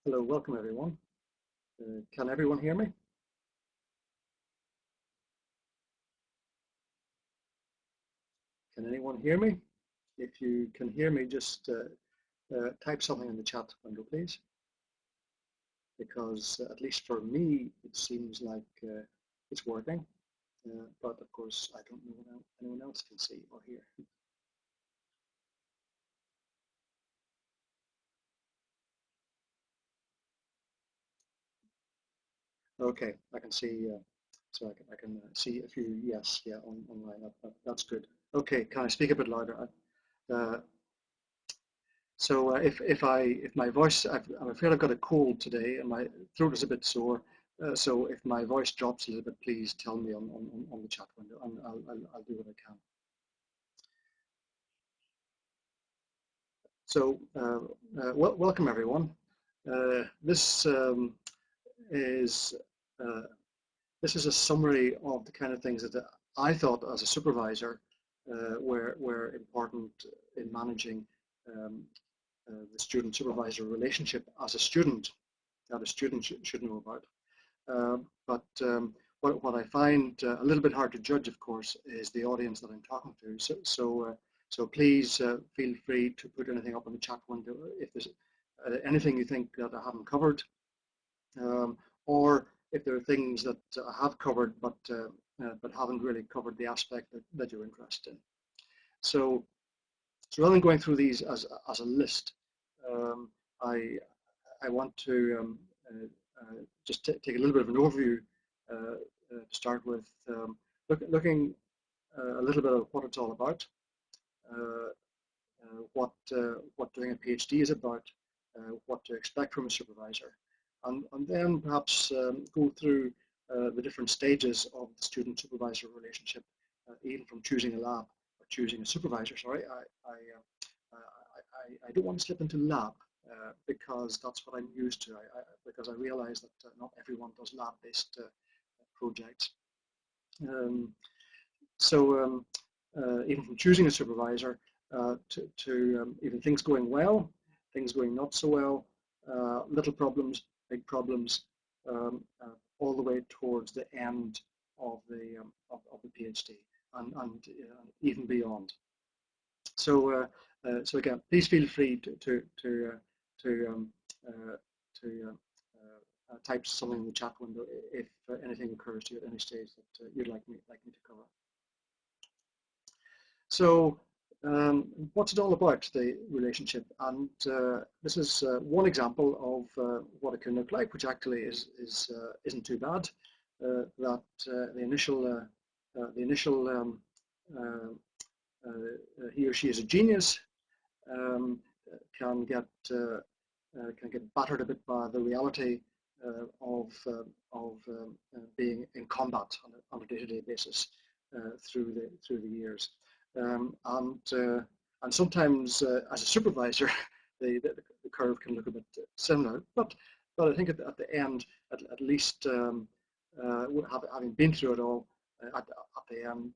Hello, welcome everyone. Can everyone hear me? Can anyone hear me? If you can hear me, just type something in the chat window, please. Because at least for me, it seems like it's working. But of course, I don't know what anyone else can see or hear. Okay, I can see. So I can see a few yes, yeah, online. That's good. Okay, can I speak a bit louder? So if my voice, I'm afraid I've got a cold today and my throat is a bit sore. So if my voice drops a little bit, please tell me on the chat window, and I'll do what I can. So welcome everyone. This is this is a summary of the kind of things that I thought as a supervisor were important in managing the student-supervisor relationship as a student that a student should know about. But what I find a little bit hard to judge, of course, is the audience that I'm talking to. So please feel free to put anything up in the chat window if there's anything you think that I haven't covered, or if there are things that I have covered but haven't really covered the aspect that you're interested in. So rather than going through these as a list, I want to just take a little bit of an overview to start with, looking a little bit at what it's all about, what doing a PhD is about, what to expect from a supervisor, and then perhaps go through the different stages of the student-supervisor relationship, even from choosing a lab or choosing a supervisor. Sorry, I don't want to slip into lab because that's what I'm used to. Because I realize that not everyone does lab-based projects. So even from choosing a supervisor to even things going well, things going not so well, little problems, big problems, all the way towards the end of the PhD and even beyond. So so again, please feel free to type something in the chat window if anything occurs to you at any stage that you'd like me to cover. So what's it all about, the relationship? And this is one example of what it can look like, which actually isn't too bad. That the initial he or she is a genius, can get battered a bit by the reality of being in combat on a day-to-day basis through the years, and sometimes as a supervisor, the curve can look a bit similar. But I think at the end, at least having been through it all, at the end,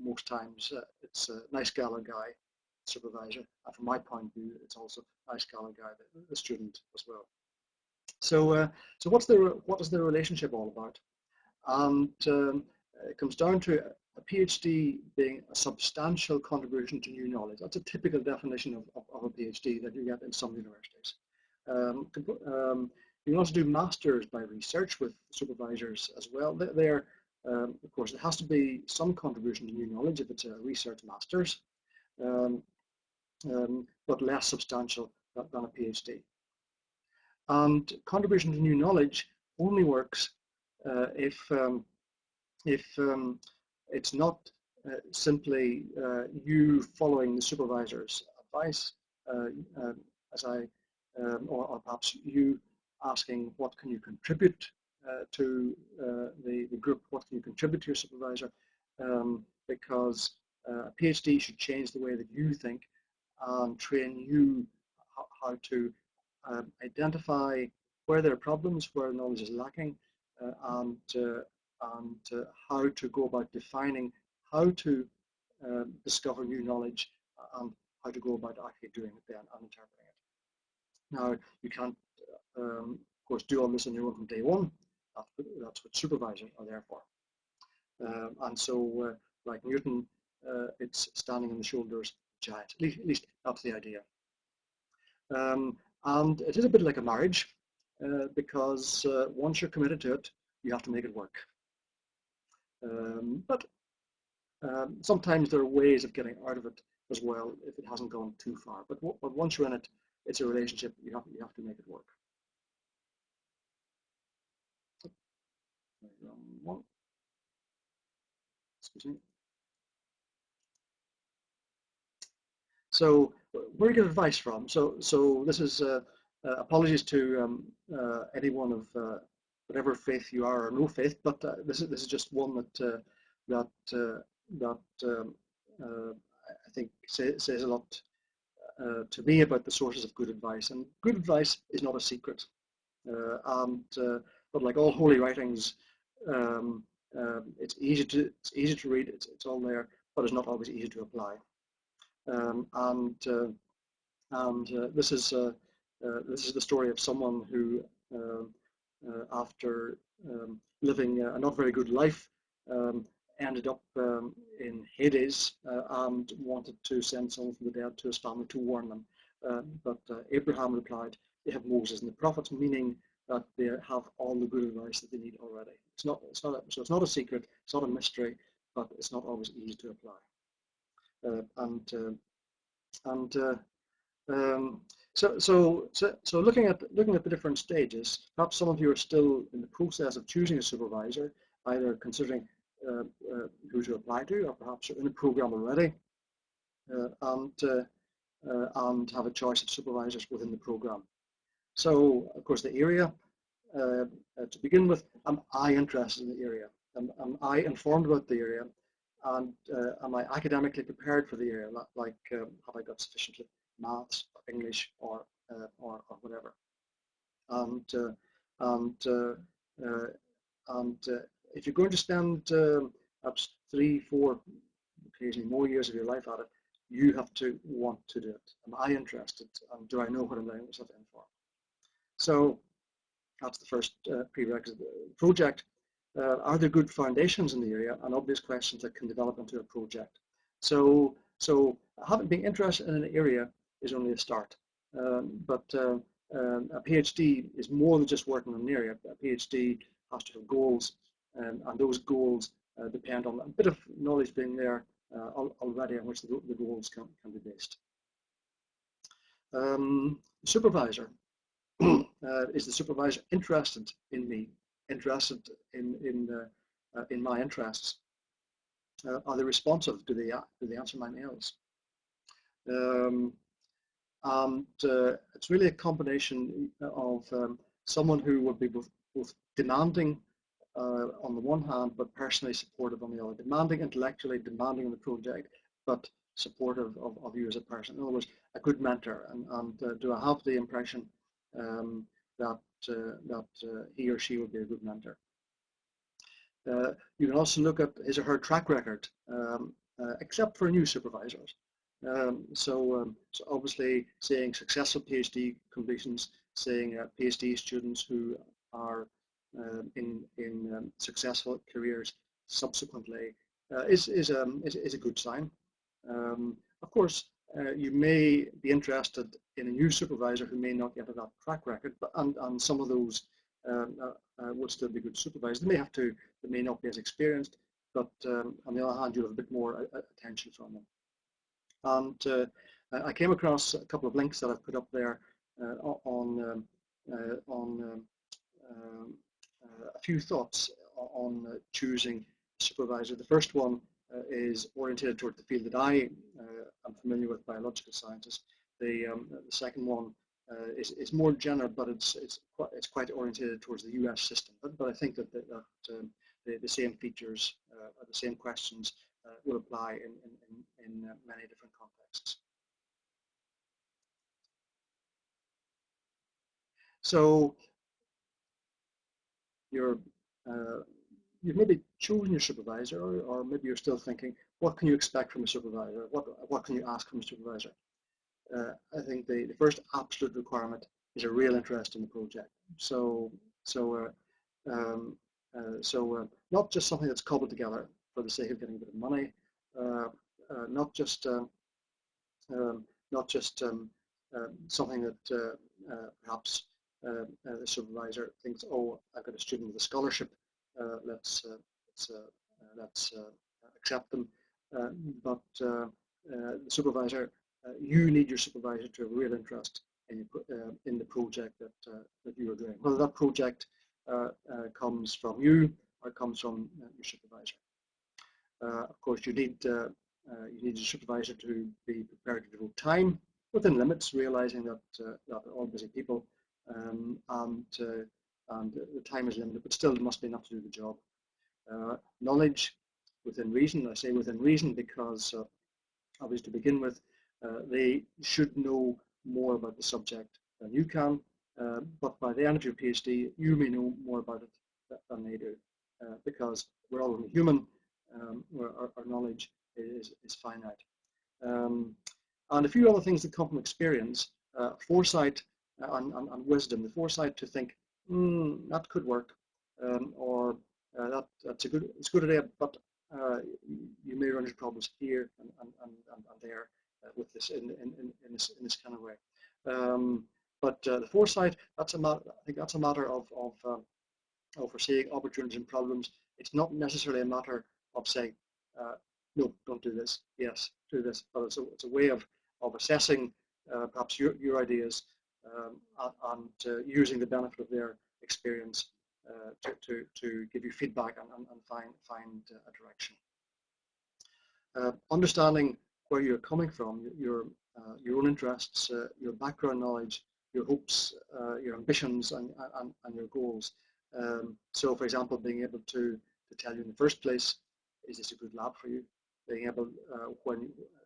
most times it's a nice gal or guy, supervisor, and from my point of view, it's also a nice gal or guy, the student as well. So so what is the relationship all about? And it comes down to a PhD being a substantial contribution to new knowledge. That's a typical definition of a PhD that you get in some universities. You can also do masters by research with supervisors as well. Of course, it has to be some contribution to new knowledge if it's a research master's, but less substantial than a PhD. And contribution to new knowledge only works if it's not simply you following the supervisor's advice, or perhaps you asking what can you contribute to the group, what can you contribute to your supervisor, because a PhD should change the way that you think and train you how to identify where there are problems, where knowledge is lacking, and how to go about defining how to discover new knowledge and how to go about actually doing it then and interpreting it. Now, you can't of course, do all this on your own from day one. That's what supervisors are there for. And so, like Newton, it's standing on the shoulders of giants. At least that's the idea. And it is a bit like a marriage, because once you're committed to it, you have to make it work. But sometimes there are ways of getting out of it as well if it hasn't gone too far. But once you're in it, it's a relationship. You have to make it work. Excuse me. So where do you get advice from? So this is apologies to anyone of whatever faith you are or no faith, but this is just one that I think says a lot to me about the sources of good advice. And good advice is not a secret, but like all holy writings, it's easy to read. It's all there, but it's not always easy to apply. This is the story of someone who, after living a not very good life, ended up in Hades and wanted to send someone from the dead to his family to warn them. But Abraham replied, "They have Moses and the prophets," meaning that they have all the good advice that they need already. So it's not a secret, it's not a mystery, but it's not always easy to apply. So looking at the different stages, perhaps some of you are still in the process of choosing a supervisor, either considering who to apply to, or perhaps you're in a program already, and have a choice of supervisors within the program. So, of course, the area. To begin with, am I interested in the area? Am I informed about the area? And am I academically prepared for the area? Like, have I got sufficient maths, or English, or whatever? And if you're going to spend perhaps 3, 4, occasionally more years of your life at it, you have to want to do it. Am I interested? And do I know what I'm letting myself in for? So that's the first prerequisite. Project. Are there good foundations in the area, and obvious questions that can develop into a project? So being interested in an area is only a start, but a PhD is more than just working in an area. A PhD has to have goals, and those goals depend on a bit of knowledge being there already on which the goals can be based. Supervisor. Is the supervisor interested in me? Interested in my interests? Are they responsive? Do they answer my mails? It's really a combination of someone who would be both demanding on the one hand, but personally supportive on the other. Demanding intellectually, demanding on the project, but supportive of you as a person. In other words, a good mentor. And do I have the impression that he or she would be a good mentor? You can also look at his or her track record, except for new supervisors. So obviously, seeing successful PhD completions, seeing PhD students who are in successful careers subsequently is a good sign. Of course, you may be interested in a new supervisor who may not get that track record, but and some of those will still be good supervisors. They may not be as experienced, but on the other hand, you'll have a bit more attention from them. And I came across a couple of links that I've put up there on a few thoughts on choosing a supervisor. The first one is oriented toward the field that I am familiar with, biological sciences. The second one is more general, but it's quite oriented towards the US system. But I think that the same features, the same questions will apply in many different contexts. So you've maybe chosen your supervisor, or maybe you're still thinking, what can you expect from a supervisor? What can you ask from a supervisor? I think the first absolute requirement is a real interest in the project. Not just something that's cobbled together for the sake of getting a bit of money, not just something that perhaps the supervisor thinks, oh, I've got a student with a scholarship, let's accept them. But the supervisor, you need your supervisor to have a real interest in the project that you are doing, whether that project comes from you or comes from your supervisor. Of course, you need your supervisor to be prepared to devote time within limits, realizing that that are all busy people, and the time is limited, but still there must be enough to do the job. Knowledge within reason. I say within reason because obviously to begin with, they should know more about the subject than you can, but by the end of your PhD, you may know more about it than they do, because we're all human. Our knowledge is finite. And a few other things that come from experience, foresight and wisdom. The foresight to think, that could work, or that's a good idea, but you may run into problems here and there with this in this kind of way. But the foresight, I think that's a matter of foreseeing opportunities and problems. It's not necessarily a matter of saying, no, don't do this. Yes, do this. But it's a way of assessing perhaps your ideas and using the benefit of their experience to give you feedback and find a direction. Understanding where you're coming from, your own interests, your background knowledge, your hopes, your ambitions, and your goals. So, for example, being able to tell you in the first place, is this a good lab for you? Being able,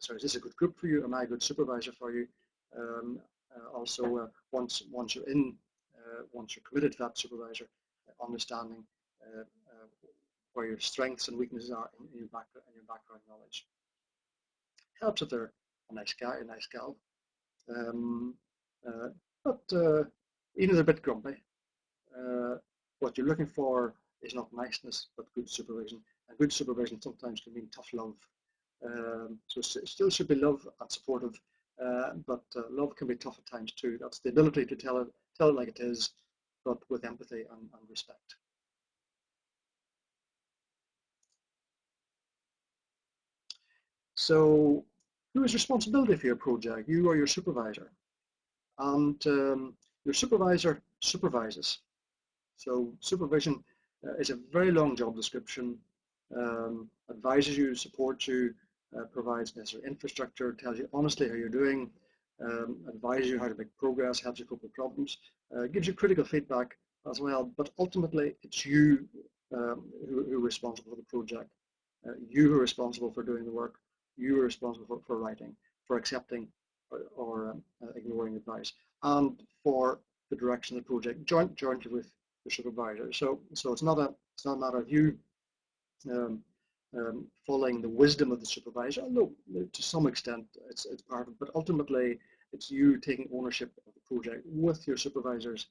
is this a good group for you? Am I a good supervisor for you? Also, once you're in, once you're committed to that supervisor, understanding where your strengths and weaknesses are in your background knowledge. Helps if they're a nice guy, a nice gal, but even if they're a bit grumpy. What you're looking for is not niceness, but good supervision. And good supervision sometimes can mean tough love. So it still should be love and supportive, but love can be tough at times too. That's the ability to tell it like it is, but with empathy and respect. So who has responsibility for your project, you or your supervisor? And your supervisor supervises. So supervision is a very long job description, advises you, supports you, provides necessary infrastructure, tells you honestly how you're doing, advises you how to make progress, helps you cope with problems, gives you critical feedback as well, but ultimately it's you who are responsible for the project. You are responsible for doing the work. You are responsible for writing, for accepting or ignoring advice, and for the direction of the project jointly with the supervisor. So it's not a matter of you following the wisdom of the supervisor, although to some extent it's part of it, but ultimately it's you taking ownership of the project with your supervisor's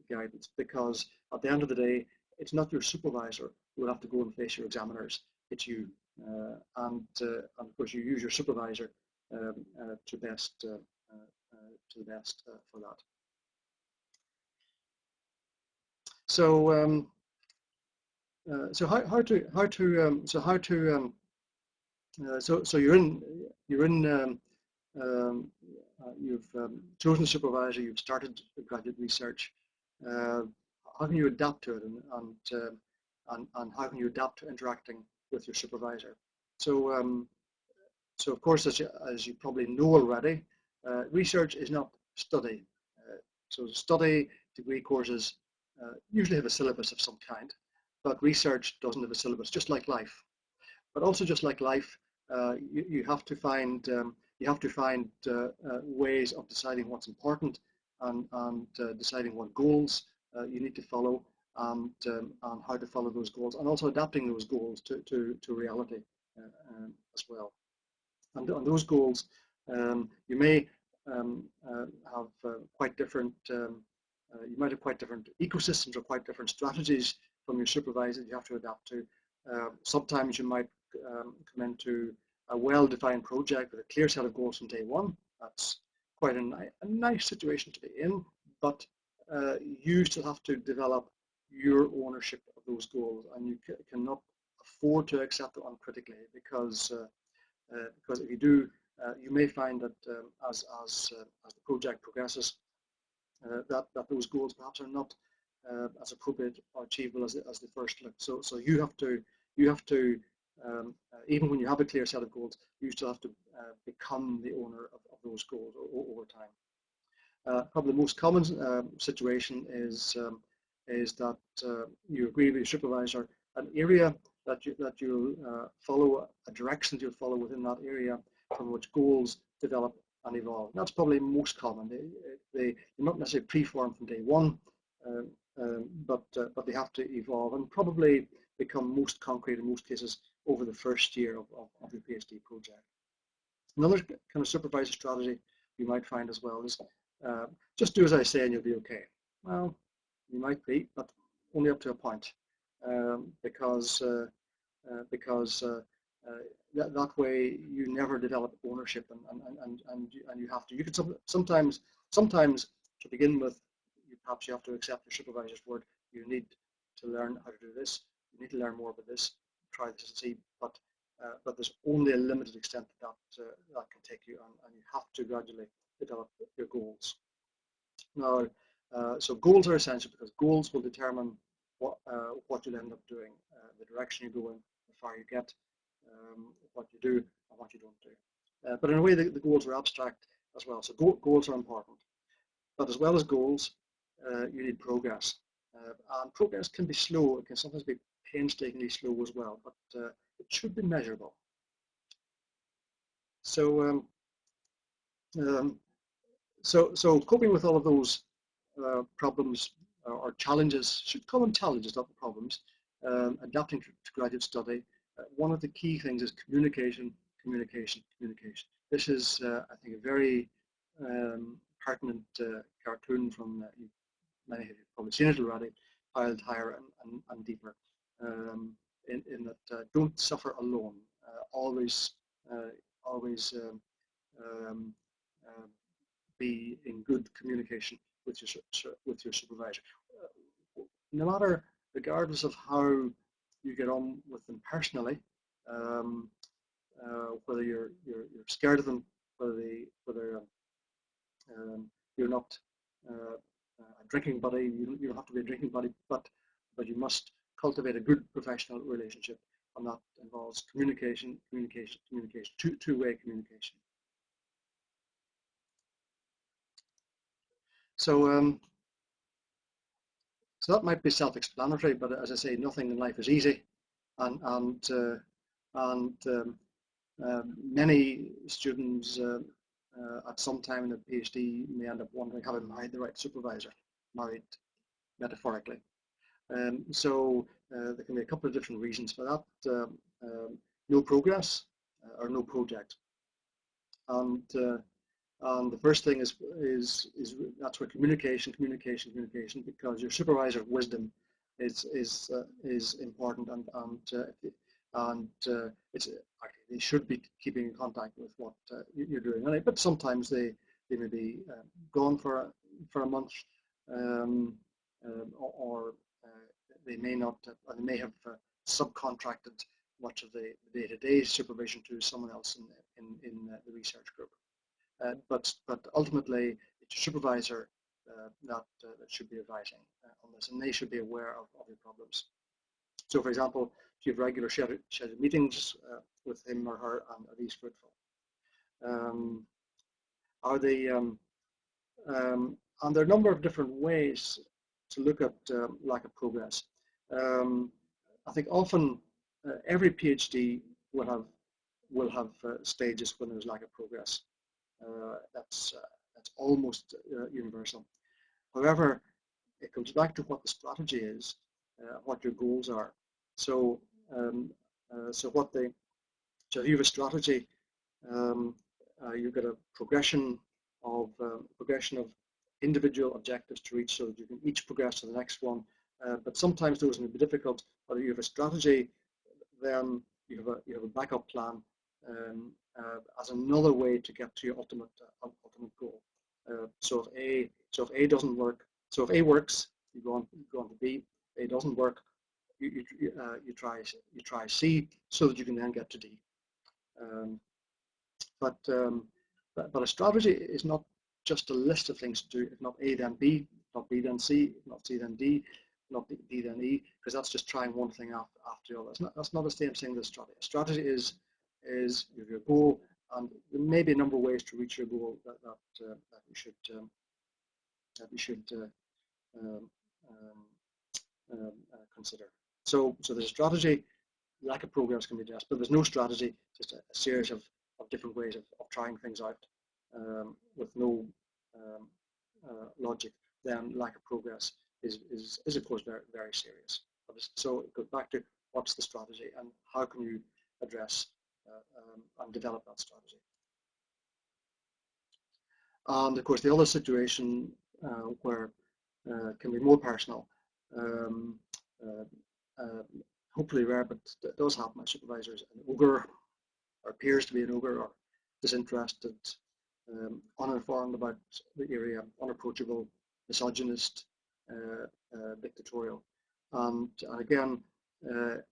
guidance, because at the end of the day, it's not your supervisor who will have to go and face your examiners, it's you. And of course you use your supervisor to the best for that. So you've chosen a supervisor, you've started graduate research. How can you adapt to it, and how can you adapt to interacting with your supervisor? So so of course, as you probably know already, research is not study. So study degree courses usually have a syllabus of some kind, but research doesn't have a syllabus, just like life. But also just like life, you have to find ways of deciding what's important and deciding what goals you need to follow and how to follow those goals, and also adapting those goals to reality as well. And on those goals, you may have quite different you might have quite different ecosystems or quite different strategies from your supervisor you have to adapt to. Sometimes you might come into a well-defined project with a clear set of goals from day one. That's quite a nice situation to be in, but you still have to develop your ownership of those goals, and you cannot afford to accept it uncritically, because if you do, you may find that as the project progresses, that those goals perhaps are not as appropriate or achievable as the first look. So you have to even when you have a clear set of goals, you still have to become the owner of those goals over time. Probably the most common situation is that you agree with your supervisor an area that you'll follow, a direction that you'll follow within that area, from which goals develop and evolve. That's probably most common. They're not necessarily preformed from day one, but they have to evolve and probably become most concrete in most cases over the first year of your PhD project. Another kind of supervisor strategy you might find as well is just do as I say and you'll be okay. Well, you might be, but only up to a point, because that way you never develop ownership, and you have to. You could sometimes to begin with, perhaps you have to accept your supervisor's word. You need to learn how to do this. You need to learn more about this. Try this and see. But there's only a limited extent that can take you, and you have to gradually develop your goals. Now, so goals are essential, because goals will determine what you'll end up doing, the direction you go in, how far you get, what you do and what you don't do. But in a way, the goals are abstract as well. So goals are important. But as well as goals, you need progress. And progress can be slow. It can sometimes be painstakingly slow as well, but it should be measurable. So, so coping with all of those problems or challenges, common challenges, not the problems, adapting to graduate study, one of the key things is communication, communication, communication. This is, I think, a very pertinent cartoon from, many of you have probably seen it already, piled higher and deeper, in that don't suffer alone. Always be in good communication with your supervisor. No matter, regardless of how you get on with them personally, whether you're scared of them, whether you're not a drinking buddy, you don't have to be a drinking buddy, but you must cultivate a good professional relationship, and that involves communication, communication, communication, two-way communication. So, so that might be self-explanatory, but as I say, nothing in life is easy, and many students at some time in the PhD may end up wondering, have I married the right supervisor? Married metaphorically. So there can be a couple of different reasons for that. No progress or no project. And the first thing is that's where communication, because your supervisor's wisdom is important, and it's they should be keeping in contact with what you're doing. But sometimes they may be gone for a month, or they may not, or they may have subcontracted much of the day-to-day supervision to someone else in the research group. But ultimately, it's your supervisor that should be advising on this, and they should be aware of your problems. So, for example, if you have regular scheduled meetings with him or her, and are these fruitful? Are they? And there are a number of different ways to look at lack of progress. I think often every PhD will have stages when there's lack of progress. That's almost universal. However, it comes back to what the strategy is, what your goals are. So, so if you have a strategy, you get a progression of individual objectives to reach so that you can each progress to the next one. But sometimes those may be difficult. Whether you have a strategy, then you have a backup plan as another way to get to your ultimate goal. So if A doesn't work, so if A works, you go on to B. A doesn't work, you try C so that you can then get to D. But a strategy is not just a list of things to do. It's not A then B, not B then C, not C then D, not D then E, because that's just trying one thing after the other. That's not the same thing as a strategy. A strategy is your goal, and there may be a number of ways to reach your goal that we should consider. So there's a strategy. Lack of progress can be addressed, but there's no strategy, just a series of different ways of trying things out with no logic. Then lack of progress is of course very serious. So it goes back to what's the strategy and how can you address and develop that strategy. And of course the other situation where can be more personal, hopefully rare, but it does happen. My supervisor is an ogre, or appears to be an ogre, or disinterested, uninformed about the area, unapproachable, misogynist, dictatorial. And again, there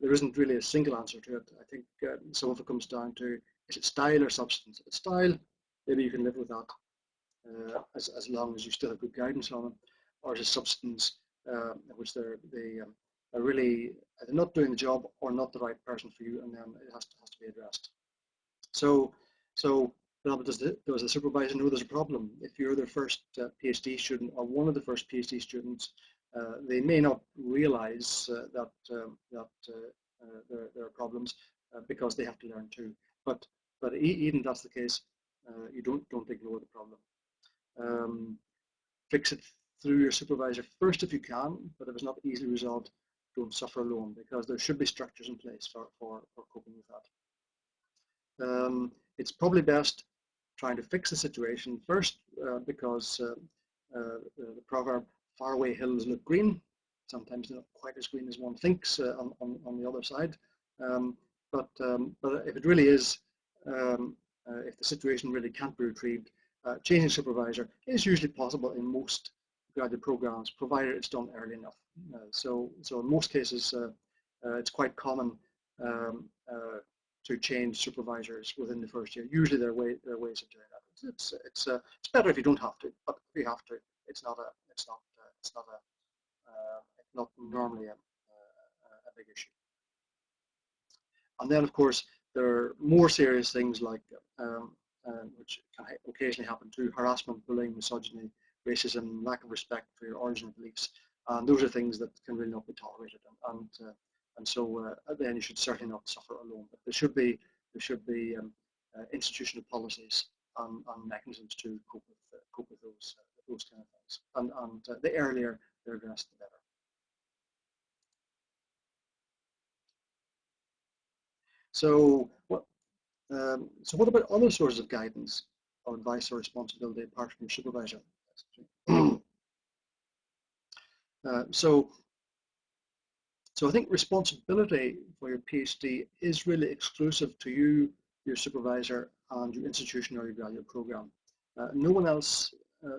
isn't really a single answer to it. I think some of it comes down to, is it style or substance? If it's style, maybe you can live with that as long as you still have good guidance on it. Or is it substance, which they're really either not doing the job or not the right person for you, and then it has to be addressed. So does the supervisor know there's a problem? If you're their first PhD student or one of the first PhD students, they may not realize that there are problems because they have to learn too. But even if that's the case, you don't ignore the problem. Fix it through your supervisor first if you can, but if it's not easily resolved, don't suffer alone, because there should be structures in place for coping with that. It's probably best trying to fix the situation first, because the proverb, faraway hills look green. Sometimes they're not quite as green as one thinks on the other side. But if it really is, if the situation really can't be retrieved, changing supervisor is usually possible in most graduate programs, provided it's done early enough. So in most cases, it's quite common to change supervisors within the first year. Usually there are ways of doing that. It's better if you don't have to, but if you have to, it's not normally a big issue. And then of course there are more serious things like which can occasionally happen too: harassment, bullying, misogyny, racism, lack of respect for your original beliefs. And those are things that can really not be tolerated. And so then you should certainly not suffer alone. But there should be institutional policies and mechanisms to cope with those kind of things. And the earlier they're addressed, the better. So what about other sources of guidance or advice or responsibility apart from your supervisor? So I think responsibility for your PhD is really exclusive to you, your supervisor, and your institution or your graduate program. No one else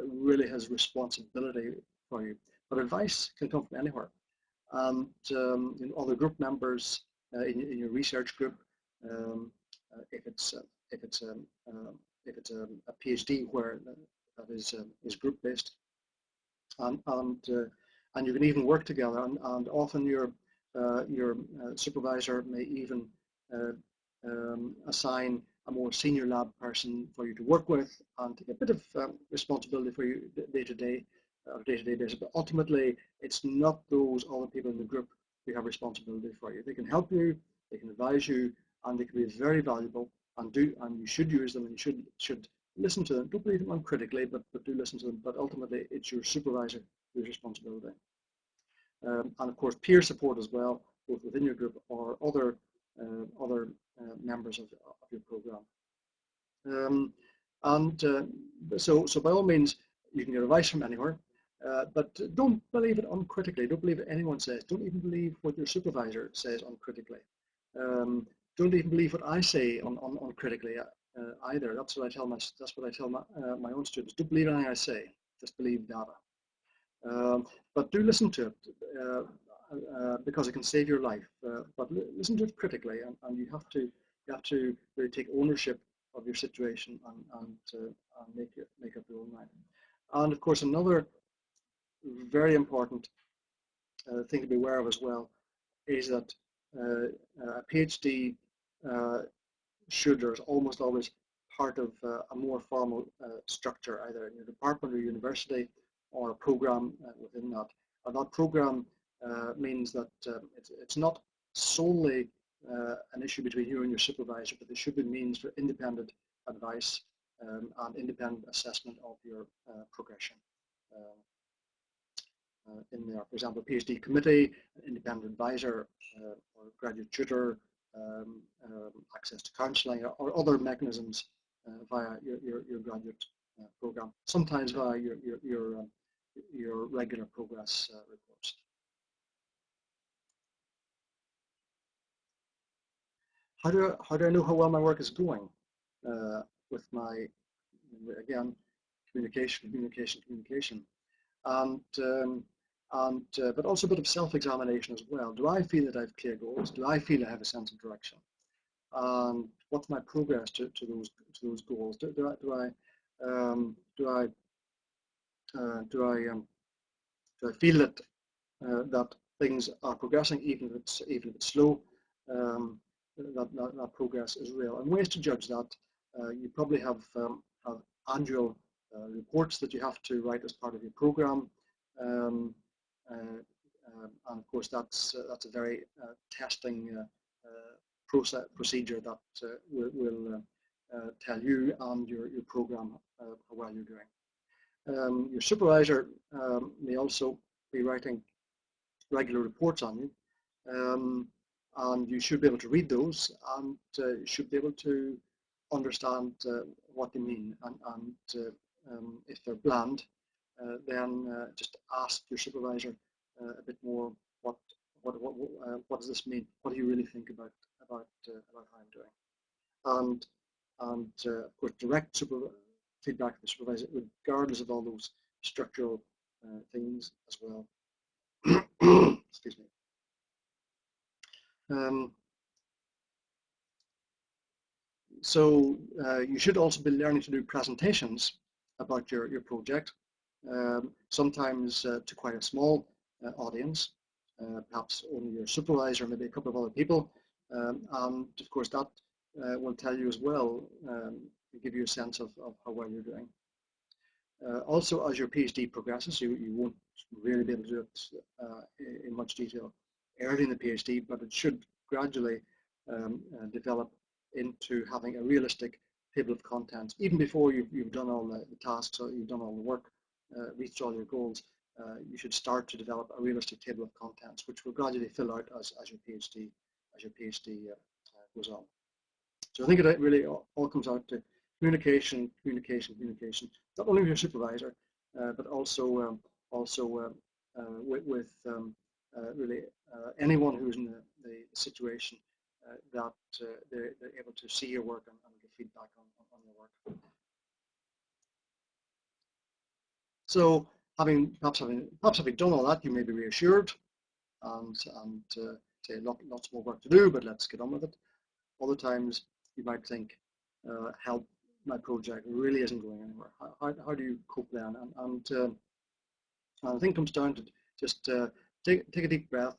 really has responsibility for you, but advice can come from anywhere. And other group members in your research group, if it's a PhD where that is group based, and you can even work together, and often your supervisor may even assign a more senior lab person for you to work with and take a bit of responsibility for you day-to-day basis. But ultimately, it's not those other people in the group who have responsibility for you. They can help you, they can advise you, and they can be very valuable, and you should use them, and you should listen to them. Don't believe them uncritically, but do listen to them. But ultimately, it's your supervisor whose responsibility. And of course, peer support as well, both within your group or other members of your program. And so by all means, you can get advice from anywhere, but don't believe it uncritically. Don't believe what anyone says. Don't even believe what your supervisor says uncritically. Don't even believe what I say uncritically either. That's what I tell my own students. Don't believe anything I say. Just believe data. But do listen to it because it can save your life. But listen to it critically, and you have to really take ownership of your situation and make up your own mind. And of course, another very important thing to be aware of as well is that a PhD should or is almost always part of a more formal structure, either in your department or university, or a program within that. And that program means that it's not solely an issue between you and your supervisor, but there should be means for independent advice and independent assessment of your progression in there. For example, PhD committee, independent advisor, or graduate tutor, access to counselling, or other mechanisms via your graduate program, sometimes via your regular progress reports. How do I know how well my work is going? With my, again, communication, but also a bit of self-examination as well. Do I feel that I have clear goals? Do I feel I have a sense of direction? And what's my progress to those goals? Do I feel that that things are progressing, even if it's slow? That progress is real. And ways to judge that: you probably have annual reports that you have to write as part of your program, and of course that's a very testing procedure that will tell you and your program how well you're doing. Your supervisor may also be writing regular reports on you, and you should be able to read those, and you should be able to understand what they mean, and if they're bland, then just ask your supervisor a bit more. What does this mean? What do you really think about how I'm doing? And of course, direct feedback to the supervisor, regardless of all those structural things as well. Excuse me. So you should also be learning to do presentations about your project, sometimes to quite a small audience, perhaps only your supervisor, maybe a couple of other people, and of course that will tell you as well, give you a sense of how well you're doing. Also, as your PhD progresses, you won't really be able to do it in much detail early in the PhD, but it should gradually develop into having a realistic table of contents. Even before you've done all the tasks, or you've done all the work, reached all your goals, you should start to develop a realistic table of contents, which will gradually fill out as your PhD goes on. So I think it really all comes out to communication, not only with your supervisor, but also with really anyone who's in the situation that they're able to see your work and give feedback on your work. So perhaps having done all that, you may be reassured and say lots more work to do, but let's get on with it. Other times you might think, help, my project really isn't going anywhere. How do you cope then? And I think it comes down to just take a deep breath,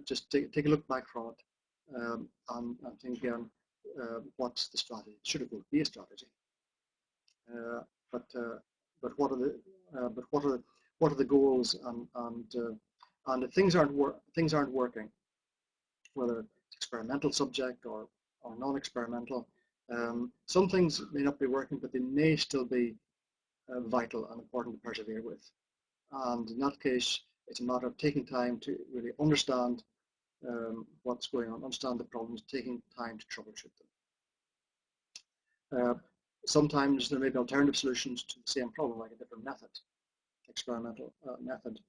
just take a look back from it, and think again, what's the strategy? Should it be a strategy? But what are the goals? And if things aren't working, whether it's experimental subject or non-experimental, some things may not be working, but they may still be vital and important to persevere with. And in that case, it's a matter of taking time to really understand what's going on, understand the problems, taking time to troubleshoot them. Sometimes there may be alternative solutions to the same problem, like a different method, experimental method.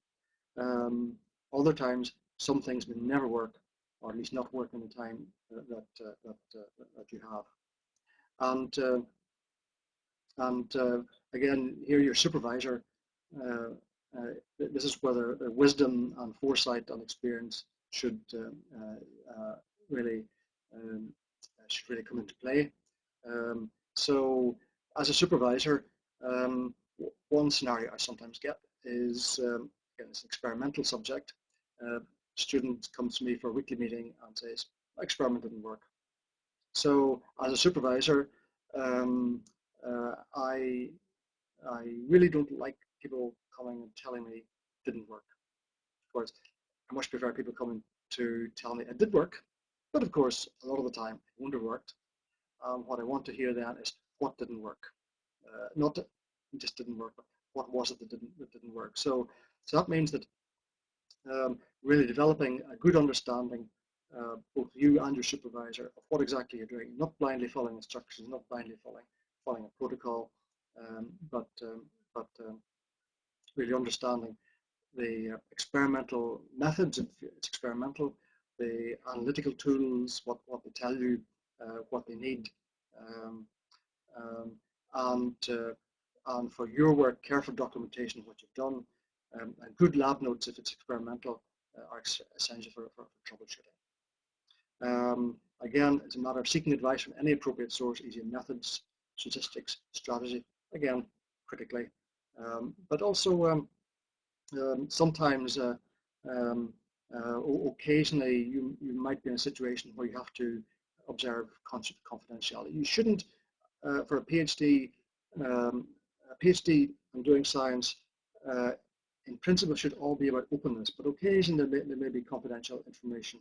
Other times, some things may never work, or at least not work in the time that you have. And again, here your supervisor, this is where the wisdom and foresight and experience should really come into play. So as a supervisor, one scenario I sometimes get is, again, it's an experimental subject. Student comes to me for a weekly meeting and says, my experiment didn't work. So as a supervisor, I really don't like people coming and telling me it didn't work. Of course, I much prefer people coming to tell me it did work, but of course, a lot of the time it wouldn't have worked. What I want to hear then is what didn't work. Not that it just didn't work, but what was it that didn't work. So that means that really developing a good understanding, both you and your supervisor, of what exactly you're doing, not blindly following instructions, not blindly following a protocol, but really understanding the experimental methods, if it's experimental, the analytical tools, what they tell you, what they need, and for your work, careful documentation of what you've done, and good lab notes if it's experimental are essential for troubleshooting. Again, it's a matter of seeking advice from any appropriate source using methods, statistics, strategy, again, critically, but also sometimes occasionally you might be in a situation where you have to observe confidentiality. You shouldn't, for a PhD in doing science, in principle should all be about openness, but occasionally there may be confidential information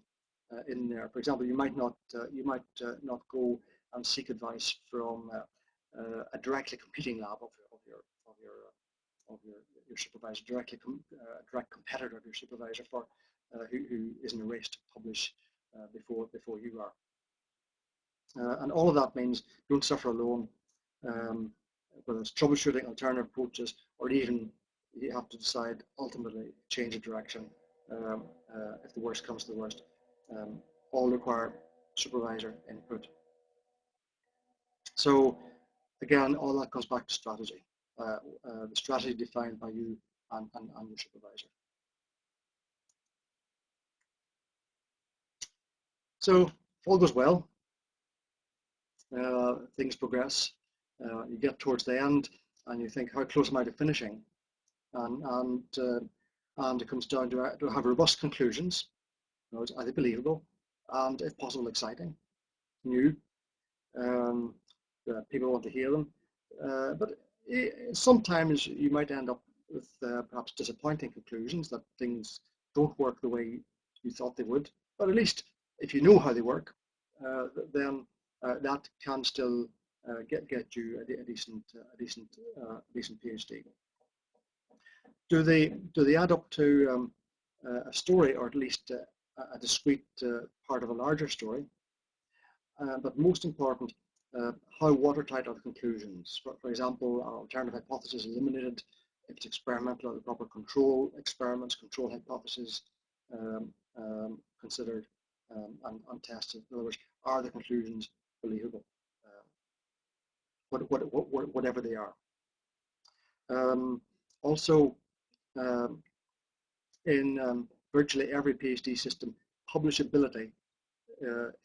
in there. For example, you might not go and seek advice from a directly competing lab of your supervisor, direct competitor of your supervisor for who is in a race to publish before you are. And all of that means don't suffer alone, whether it's troubleshooting, alternative approaches, or even you have to decide ultimately change of direction if the worst comes to the worst. All require supervisor input. So again, all that comes back to strategy. The strategy defined by you and your supervisor. So if all goes well, things progress. You get towards the end, and you think, how close am I to finishing? And it comes down to have robust conclusions. Are they believable? And if possible, exciting, new. People want to hear them. But sometimes you might end up with perhaps disappointing conclusions that things don't work the way you thought they would. But at least if you know how they work, then that can still get you a decent PhD. Do they add up to a story, or at least a discrete part of a larger story? But most important, how watertight are the conclusions? For example, are alternative hypotheses eliminated? If it's experimental, are the proper control experiments, control hypotheses considered and tested? In other words, are the conclusions believable, whatever they are? Also, in virtually every PhD system, publishability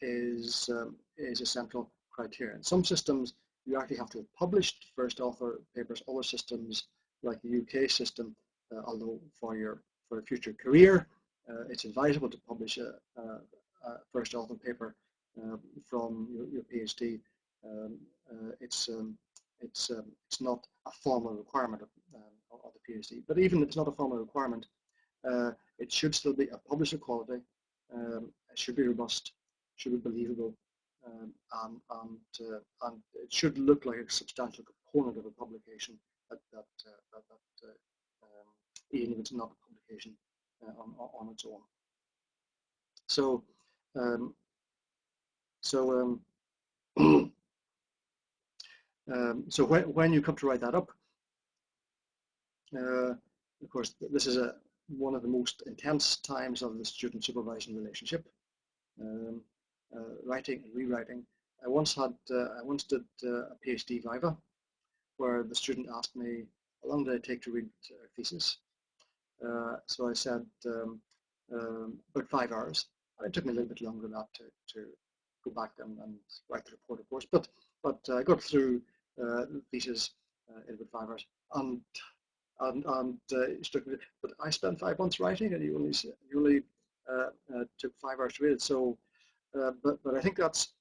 is a central criterion. Some systems you actually have to have published first author papers. Other systems, like the UK system, although for your future career, it's advisable to publish a first author paper from your PhD. It's not a formal requirement of the PhD, but even if it's not a formal requirement, it should still be a publisher quality. It should be robust, should be believable, and it should look like a substantial component of a publication even if it's not a publication on its own. So, So when you come to write that up, of course, this is one of the most intense times of the student-supervising relationship. Writing and rewriting. I once did a PhD viva where the student asked me, how long did it take to read a thesis? So I said about 5 hours. It took me a little bit longer than that to go back and write the report, of course, but I got through the thesis in about 5 hours. But I spent 5 months writing, and you only took 5 hours to read it. So, but I think that's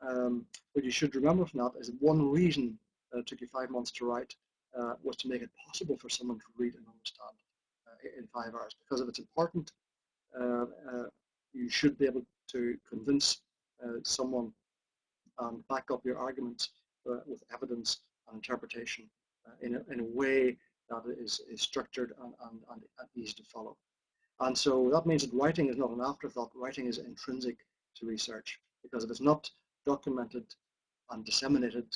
what you should remember from that is one reason it took you 5 months to write was to make it possible for someone to read and understand in 5 hours. Because if it's important, you should be able to convince someone and back up your arguments with evidence and interpretation in a way that is structured and easy to follow. And so that means that writing is not an afterthought. Writing is intrinsic to research, because if it's not documented and disseminated,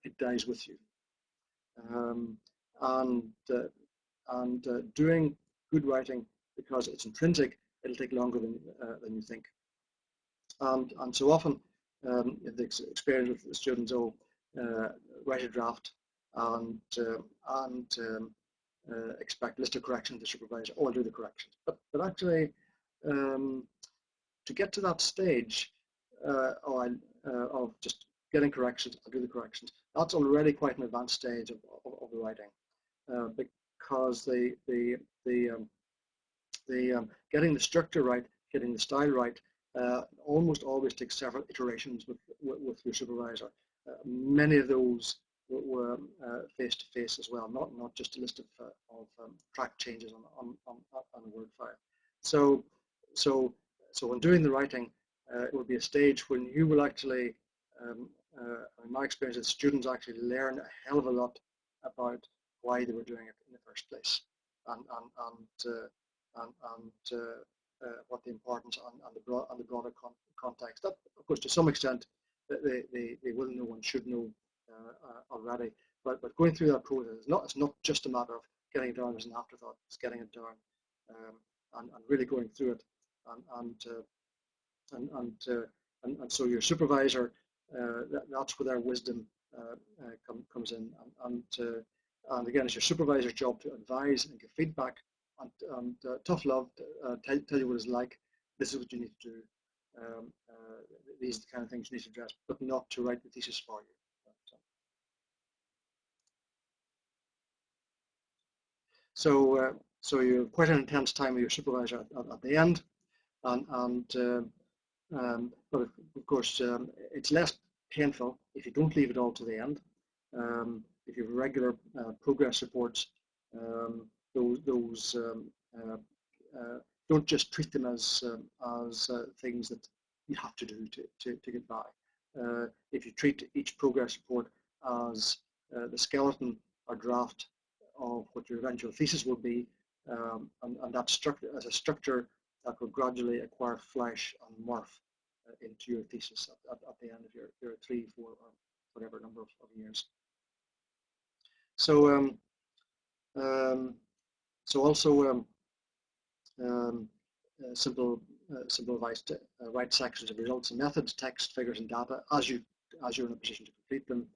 it dies with you. Doing good writing, because it's intrinsic, it'll take longer than you think. And so often, the experience with the students, write a draft and expect list of corrections to supervisor, or do the corrections. But actually, to get to that stage of just getting corrections, I'll do the corrections, that's already quite an advanced stage of the writing, because getting the structure right, getting the style right, almost always takes several iterations with your supervisor. Many of those were face-to-face as well, not just a list of track changes on a Word file. So when doing the writing, it will be a stage when you will actually, in my experience, students actually learn a hell of a lot about why they were doing it in the first place, and what the importance and the broader context. That, of course, to some extent, they will know and should know already. But going through that process, it's not just a matter of getting it down as an afterthought. It's getting it down and really going through it. And so your supervisor, that's where their wisdom comes in. And again, it's your supervisor's job to advise and give feedback and tough love, tell you what it's like. This is what you need to do. These are the kind of things you need to address, but not to write the thesis for you. So you have quite an intense time with your supervisor at the end, but of course it's less painful if you don't leave it all to the end. If you have regular progress reports, those don't just treat them as things that you have to do to get by. If you treat each progress report as the skeleton or draft of what your eventual thesis will be, and that's structured as a structure that will gradually acquire flesh and morph into your thesis at the end of your 3, 4, or whatever number of years. So also simple advice to write sections of results and methods, text, figures, and data as you're in a position to complete them.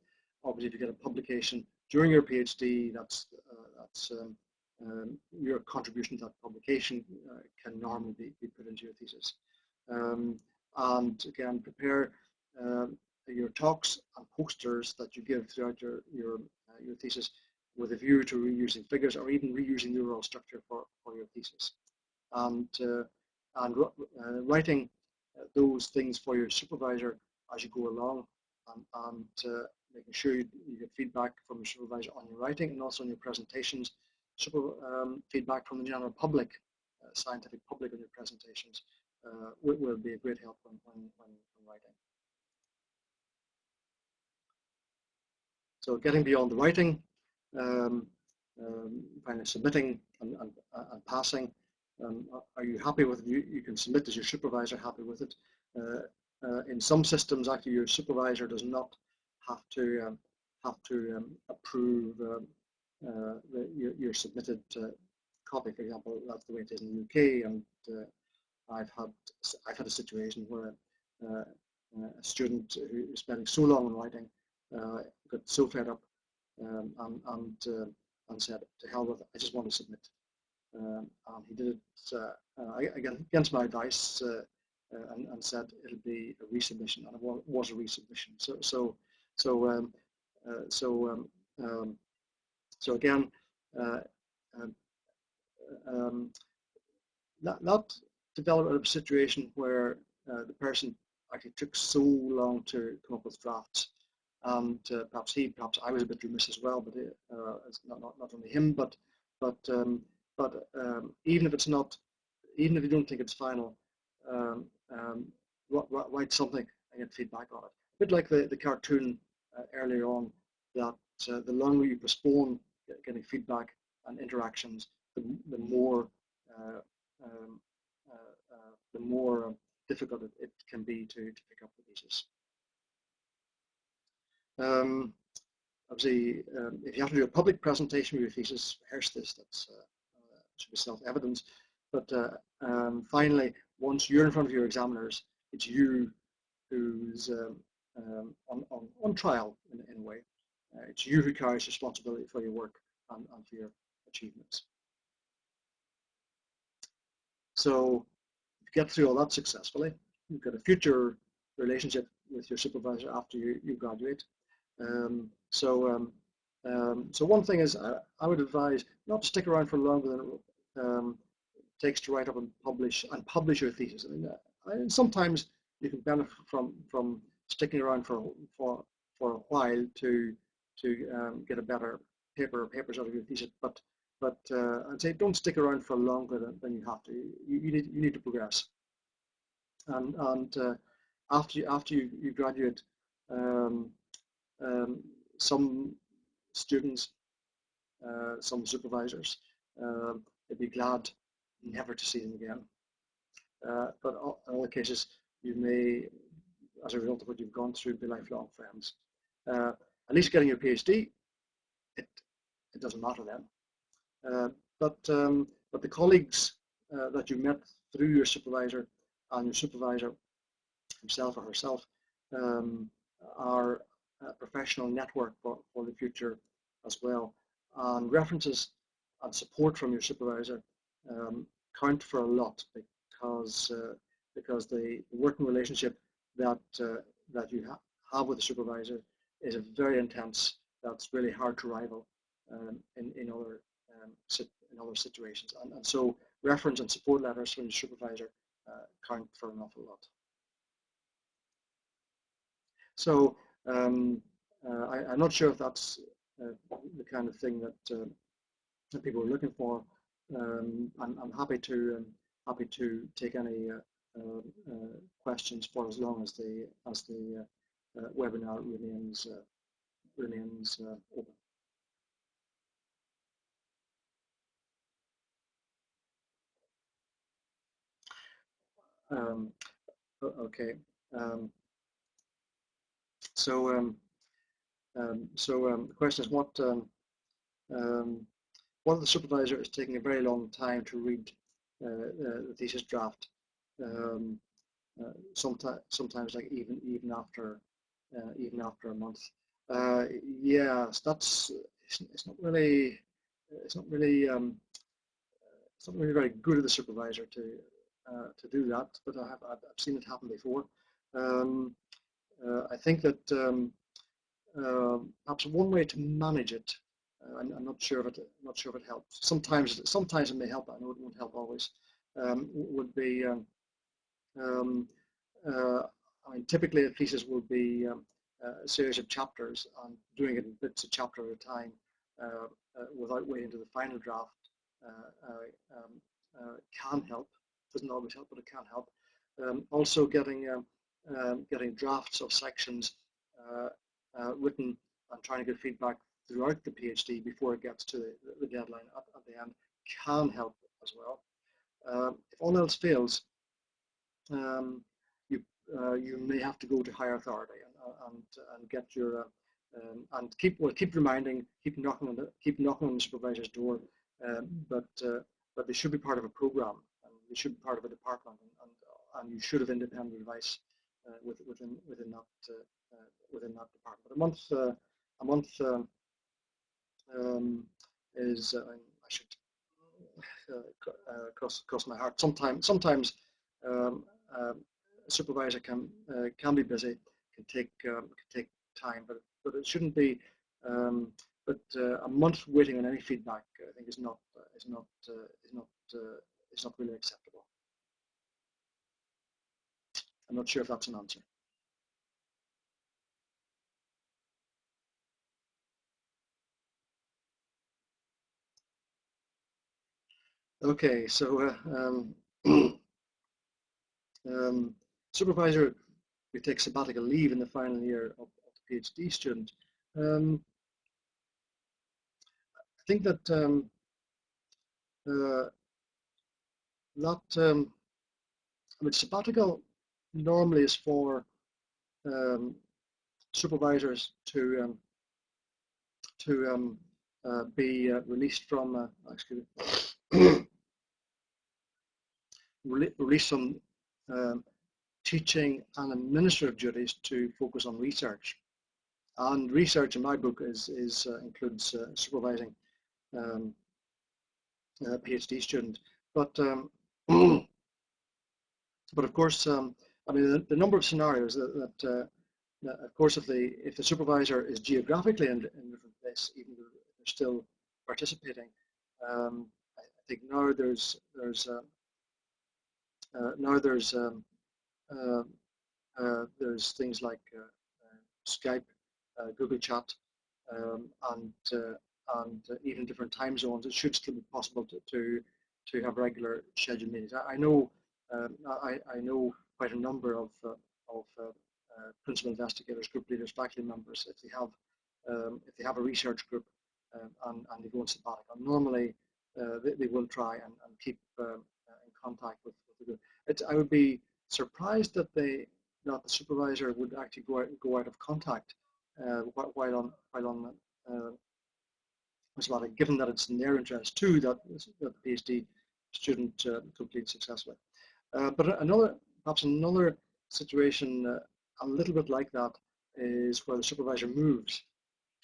Obviously, if you get a publication during your PhD, that's your contribution to that publication can normally be put into your thesis. And again, prepare your talks and posters that you give throughout your thesis with a view to reusing figures or even reusing the overall structure for your thesis. And writing those things for your supervisor as you go along, and making sure you get feedback from your supervisor on your writing and also on your presentations, feedback from the general public, scientific public on your presentations will be a great help when writing. So getting beyond the writing, kind of submitting and passing. Are you happy with it? You can submit as your supervisor happy with it. In some systems, actually, your supervisor does not have to approve your submitted copy. For example, that's the way it is in the UK, and I've had a situation where a student who was spending so long in writing got so fed up and said, "To hell with it, I just want to submit." And he did it against my advice and said it'll be a resubmission, and it was a resubmission. So again, not develop a situation where the person actually took so long to come up with drafts, and perhaps I was a bit remiss as well, but it's not only him, but even if it's not, even if you don't think it's final, write something and get feedback on it. A bit like the cartoon earlier on, that the longer you postpone getting feedback and interactions, the more difficult it can be to pick up the pieces. Obviously, if you have to do a public presentation of your thesis, rehearse this. That's should be self-evident. But finally, once you're in front of your examiners, it's you who's on trial in a way. It's you who carries responsibility for your work and for your achievements. So if you get through all that successfully, you've got a future relationship with your supervisor after you graduate. So one thing is, I would advise not to stick around for longer than it takes to write up and publish your thesis. I mean, sometimes you can benefit from sticking around for a while to get a better paper or papers out of your thesis. But I'd say don't stick around for longer than you have to. You need to progress. And after you graduate, some students, some supervisors, they'd be glad never to see them again. But in other cases, you may, as a result of what you've gone through, be lifelong friends. At least getting your PhD, it doesn't matter then. But the colleagues that you met through your supervisor and your supervisor himself or herself are a professional network for the future as well. And references and support from your supervisor count for a lot, because the working relationship that you have with the supervisor is a very intense. That's really hard to rival in other situations, and so reference and support letters from your supervisor count for an awful lot. So I'm not sure if that's the kind of thing that people are looking for. I'm happy to take any questions for as long as the webinar remains open. Okay. So the question is, what if the supervisor is taking a very long time to read the thesis draft? Sometimes like even after a month. Yes, it's not really very good of the supervisor to do that, but I've seen it happen before. I think that perhaps one way to manage it, I'm not sure if it helps. Sometimes it may help. I know it won't help always. Would be I mean, typically a thesis would be a series of chapters, and doing it in bits of chapter at a time without waiting to the final draft can help. Doesn't always help, but it can help. Also, getting drafts of sections written and trying to get feedback throughout the PhD before it gets to the deadline at the end can help as well. If all else fails, you may have to go to higher authority, and get your and keep reminding, keep knocking on the supervisor's door, but they should be part of a program, and they should be part of a department, and you should have independent advice within that department. A month is I should cross my heart. Sometimes um, a supervisor can be busy, can take time, but it shouldn't be. But a month waiting on any feedback, I think, is not really acceptable. I'm not sure if that's an answer. Okay, so supervisor, we take sabbatical leave in the final year of the PhD student. I think that I mean, sabbatical normally is for supervisors to be released from excuse me, released from teaching and administrative duties to focus on research. And research in my book includes supervising a PhD student. But but of course, I mean, the number of scenarios that of course, if the supervisor is geographically in a different place, even though they're still participating, I think now there's things like Skype, Google Chat, and even different time zones. It should still be possible to have regular scheduled meetings. I know quite a number of principal investigators, group leaders, faculty members, if they have a research group and they go on sabbatical. Normally, they will try and keep in contact with the group. I would be surprised that the supervisor would actually go out of contact while on sabbatical, given that it's in their interest too that the PhD student completes successfully. But perhaps another situation a little bit like that is where the supervisor moves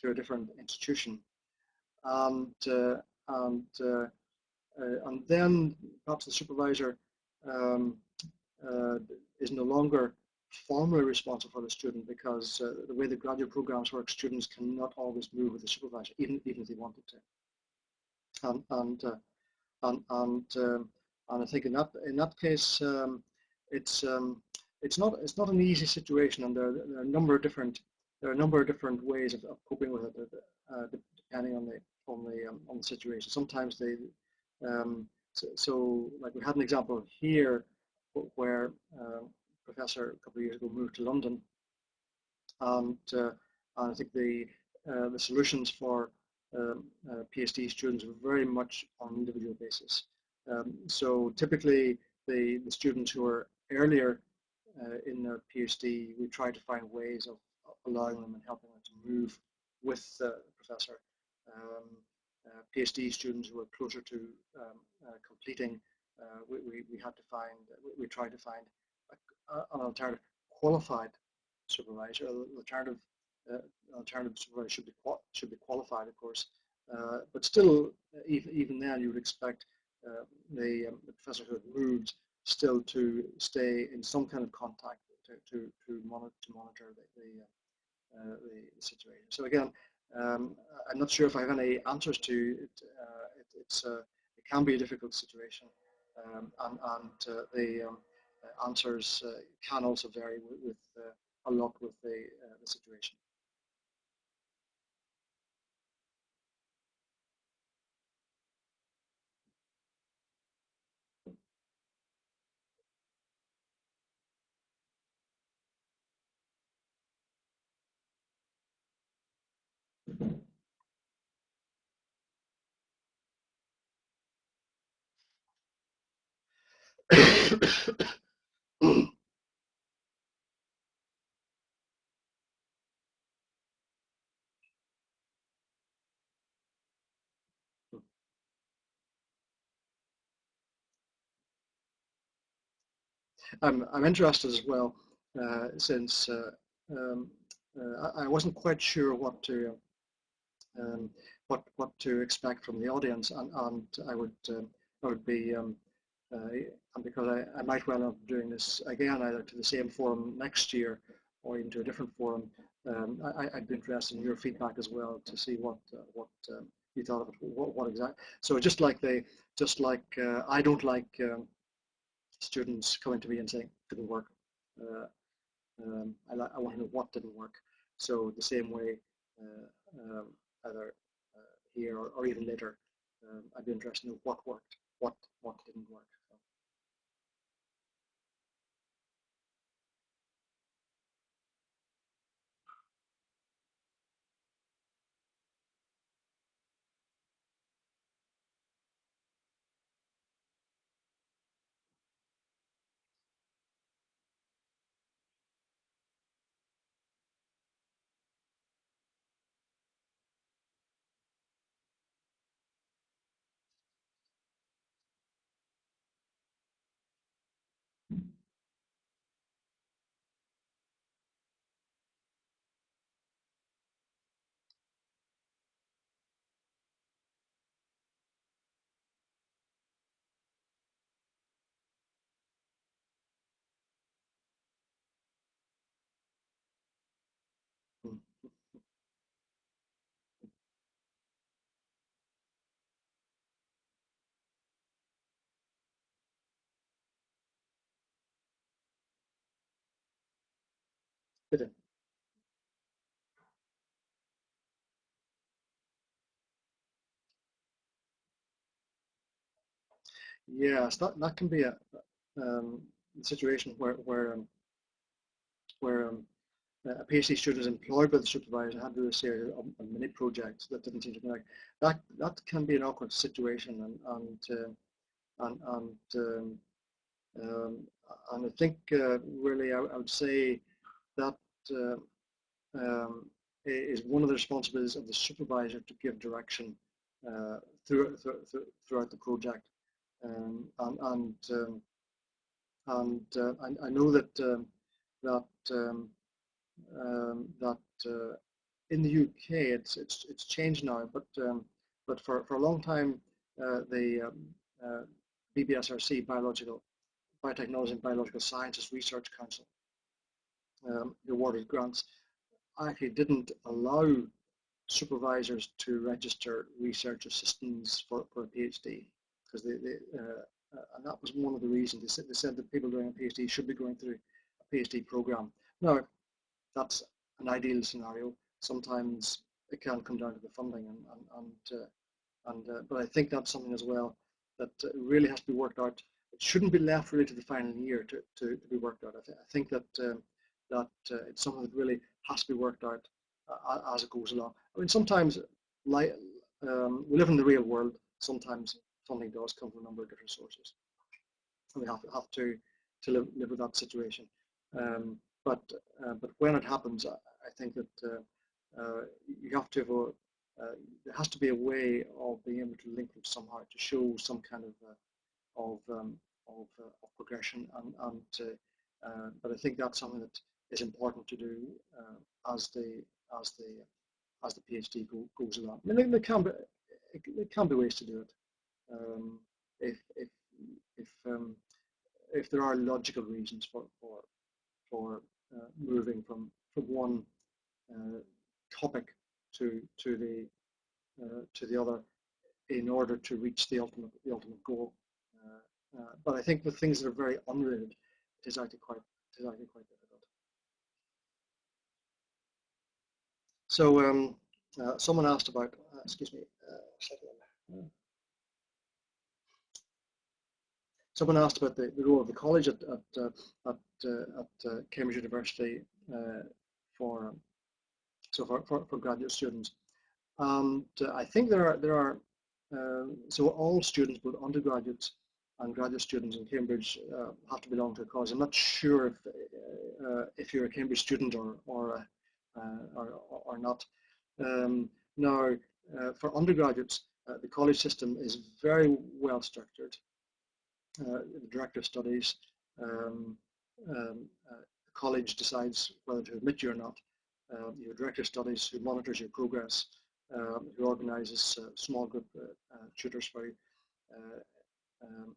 to a different institution, and then perhaps the supervisor is no longer formally responsible for the student, because the way the graduate programs work, students cannot always move with the supervisor, even if they wanted to. And I think in that case, it's not an easy situation, and there are a number of different ways of coping with it, depending on the situation. Sometimes so like we had an example here where a professor a couple of years ago moved to London, and I think the solutions for PhD students are very much on an individual basis. So typically, the students who are earlier in their PhD, we try to find ways of allowing them and helping them to move with the professor. PhD students who are closer to completing, we try to find an alternative qualified supervisor. Alternative supervisor should be qualified, of course, but still, even then, you would expect the professor who had moved still to stay in some kind of contact to monitor the situation. So again, I'm not sure if I have any answers to it. It can be a difficult situation, and the answers can also vary with a lot with the situation. I'm interested as well, since I wasn't quite sure um, what to expect from the audience, and I would be and because I might well end up doing this again, either to the same forum next year or even to a different forum. I'd be interested in your feedback as well to see what you thought of it. What exactly? So just like I don't like students coming to me and saying didn't work. Uh, I want to know what didn't work. So the same way, either here or even later, I'd be interested in what worked, what didn't work. Mm. But, yes, that can be um, a situation where a PhD student is employed by the supervisor and had to do a series of mini projects that didn't seem to connect. That can be an awkward situation, and um, and I think really I would say that uh, um, is one of the responsibilities of the supervisor to give direction uh, throughout the project. I know that that um, that in the UK it's changed now, but for a long time the BBSRC Biotechnology and Biological Sciences Research Council awarded grants actually didn't allow supervisors to register research assistants for a PhD because and that was one of the reasons they said that people doing a PhD should be going through a PhD program. Now that's an ideal scenario. Sometimes it can come down to the funding, but I think that's something as well that really has to be worked out. It shouldn't be left really to the final year to be worked out. I think that it's something that really has to be worked out as it goes along. I mean, sometimes like we live in the real world. Sometimes funding does come from a number of different sources, and we have to live with that situation. Um, but when it happens, I think that you have to have there has to be a way of being able to link them somehow to show some kind of progression, but I think that's something that is important to do as as the as the PhD goes along. I mean, there can be ways to do it um, if if if if there are logical reasons for moving from one uh, topic to the other in order to reach the ultimate goal. But I think with things that are very unrelated, it is actually quite difficult. So someone asked about excuse me. Someone asked about the role of the college at Cambridge University for for graduate students. And I think there are so all students, both undergraduates and graduate students in Cambridge, have to belong to a college. I'm not sure if you're a Cambridge student or not. Now, for undergraduates, the college system is very well structured. The Director of Studies the college decides whether to admit you or not. Your director of studies who monitors your progress, who organises small group tutors for you,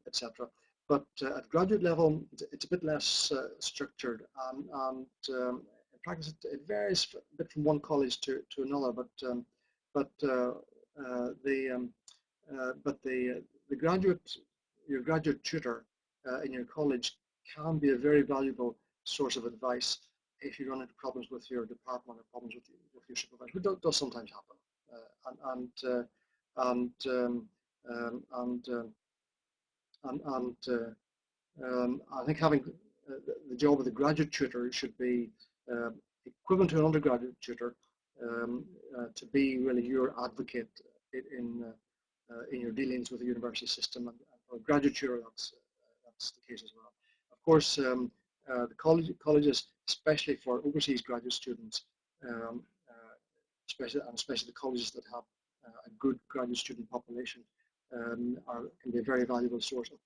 etc. But at graduate level, it's a bit less structured, and in practice, it varies a bit from one college to another. But your graduate tutor in your college can be a very valuable source of advice if you run into problems with your department or problems with your supervisor, which does sometimes happen. And I think having the job of the graduate tutor should be equivalent to an undergraduate tutor, to be really your advocate in your dealings with the university system. And for a graduate tutor, that's the case as well. Of course, the colleges, especially for overseas graduate students, especially the colleges that have a good graduate student population, can be a very valuable source of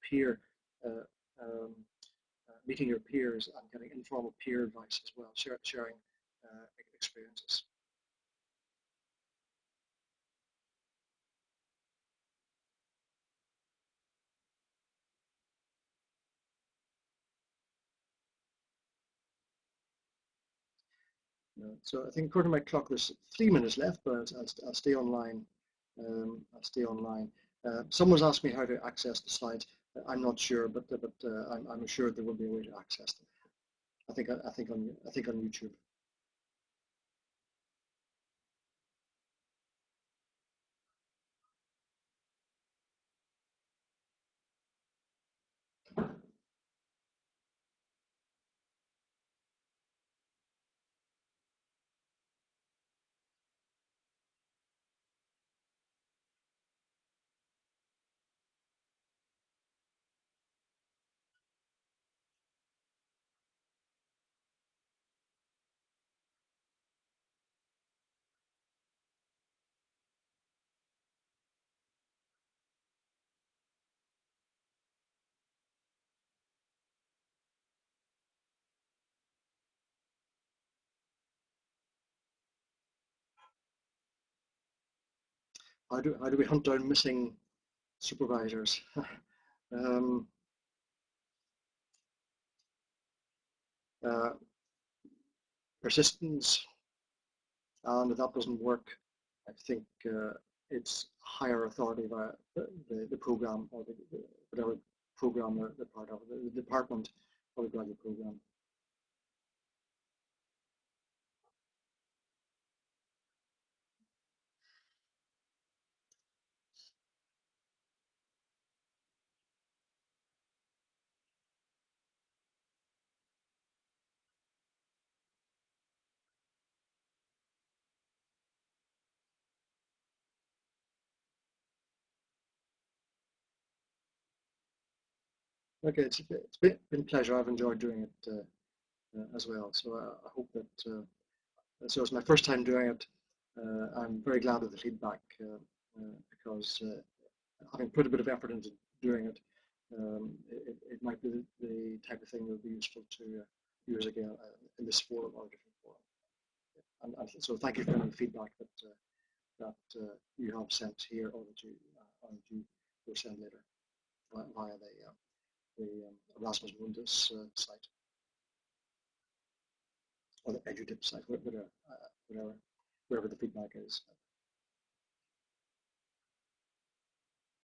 meeting your peers and getting informal peer advice as well, sharing experiences. So I think according to my clock, there's 3 minutes left, but I'll stay online. I'll stay online. Someone's asked me how to access the slides. I'm not sure, but I'm sure there will be a way to access them. I think on YouTube. How do we hunt down missing supervisors? Uh, persistence, and if that doesn't work, I think it's higher authority via the program or whatever program they're part of, the department or the graduate program. Okay, it's been a pleasure. I've enjoyed doing it as well. So I hope that, so it's my first time doing it. I'm very glad of the feedback because having put a bit of effort into doing it, it might be the type of thing that would be useful to use again in this forum or a different forum. And so thank you for any feedback that you have sent here or that you will send later via the Erasmus Mundus site or the EduTip site, wherever the feedback is.